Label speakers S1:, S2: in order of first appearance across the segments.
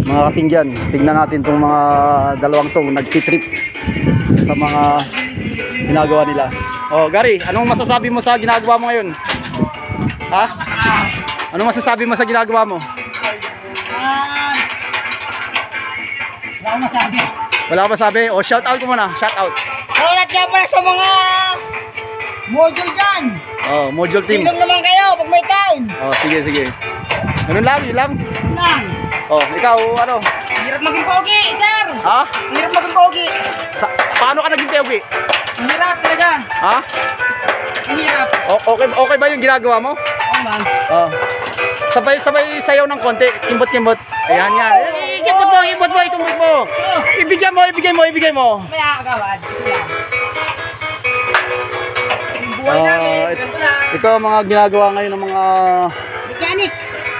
S1: mga katingyan, tingnan natin tong mga dalawang to nagtitrip sa mga ginagawa nila. Oh, Gary, anong masasabi mo sa ginagawa mo ngayon? Ha? Anong masasabi mo sa ginagawa mo?
S2: Wala akong masabi.
S1: Wala ka masabi? O, shout out ko muna, shout out.
S2: Shoutout nga pala sa mga module dyan.
S1: Oh, module team.
S2: Sinom naman kayo pag may time.
S1: Oh, sige, sige. Ganun lang, yun lang.
S2: Nang.
S1: Oh, ikaw, ano?
S2: Hirap maging pogi, sir.
S1: Ha?
S2: Hirap maging pogi.
S1: Paano ka naging POV?
S2: Hirap talaga.
S1: Ha?
S2: Hirap.
S1: Okay, okay ba yung ginagawa mo?
S2: Oo man.
S1: Oh. Sabay sayaw ng konti, kimbot-kimbot. Ayan yan. Kimbot mo, itumbot mo. Ibigay mo.
S2: May akagawad.
S1: Ito ang mga ginagawa ngayon ng mga
S2: Mechanic.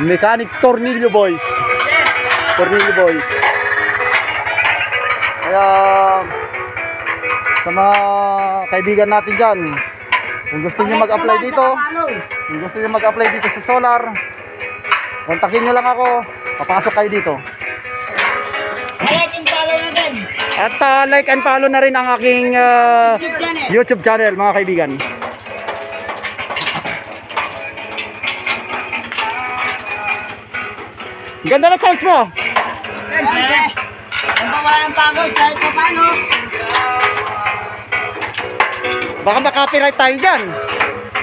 S1: mechanic tornilyo boys. Tornilyo boys. Kaya sa mga kaibigan natin dyan, kung gusto niyo mag-apply dito, sa solar, kontakin nyo lang ako, papasok kayo dito.
S2: Like and follow na din.
S1: At like and follow na rin ang aking YouTube channel mga kaibigan. Ganda na sounds mo.
S2: Siyempre. Ang pawalang pagod kahit pa paano.
S1: Baka makapiright tayo dyan.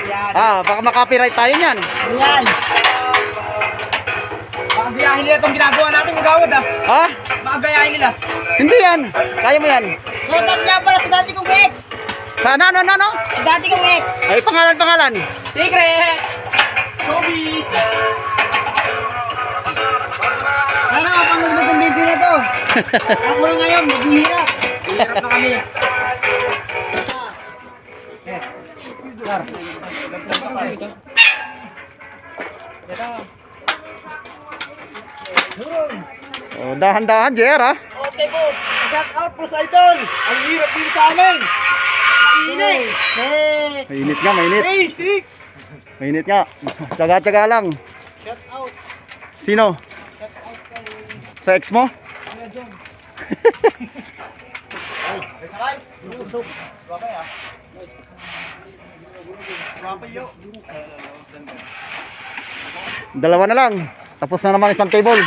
S2: Yan.
S1: Baka makapiright tayo nyan.
S2: Yan. Makagayahin nila itong ginagawa natin, magawad
S1: Ha?
S2: Makagayahin nila.
S1: Hindi yan. Kaya mo yan.
S2: Shoutout nga pala sa dati kong ex.
S1: Sa ano?
S2: Sa dati kong ex.
S1: Ay, pangalan.
S2: Secret. Showbiz. Sana mapanood mo itong video na to. Ako na ngayon, maghihirap. Hirap na kami.
S1: Oh, dahan-dahan, JR ha.
S2: Okay po, shout out po sa idol. Ang hirap din sa amin. Mainit.
S1: Mainit nga, mainit.
S2: Basic.
S1: Mainit nga. Tsaga-tsaga lang.
S2: Shout out.
S1: Sino?
S2: Shout out kay
S1: Sa ex mo?
S2: Kuya John. Ay, sakay. Busog. Wapay ah. Wapay yo.
S1: Dalawa na lang. Tapos na naman isang table.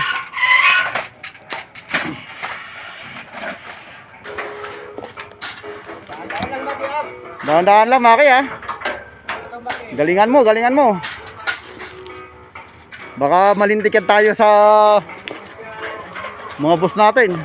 S1: Dahan-dahan lang, Maki ha. Galingan mo. Baka malintikan tayo sa mga boss natin.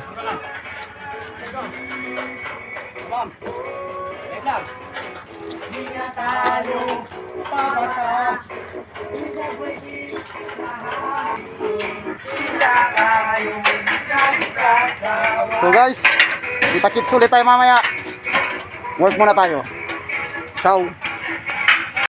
S1: So guys, kita-kits ulit tayo mamaya. Work muna tayo. Ciao.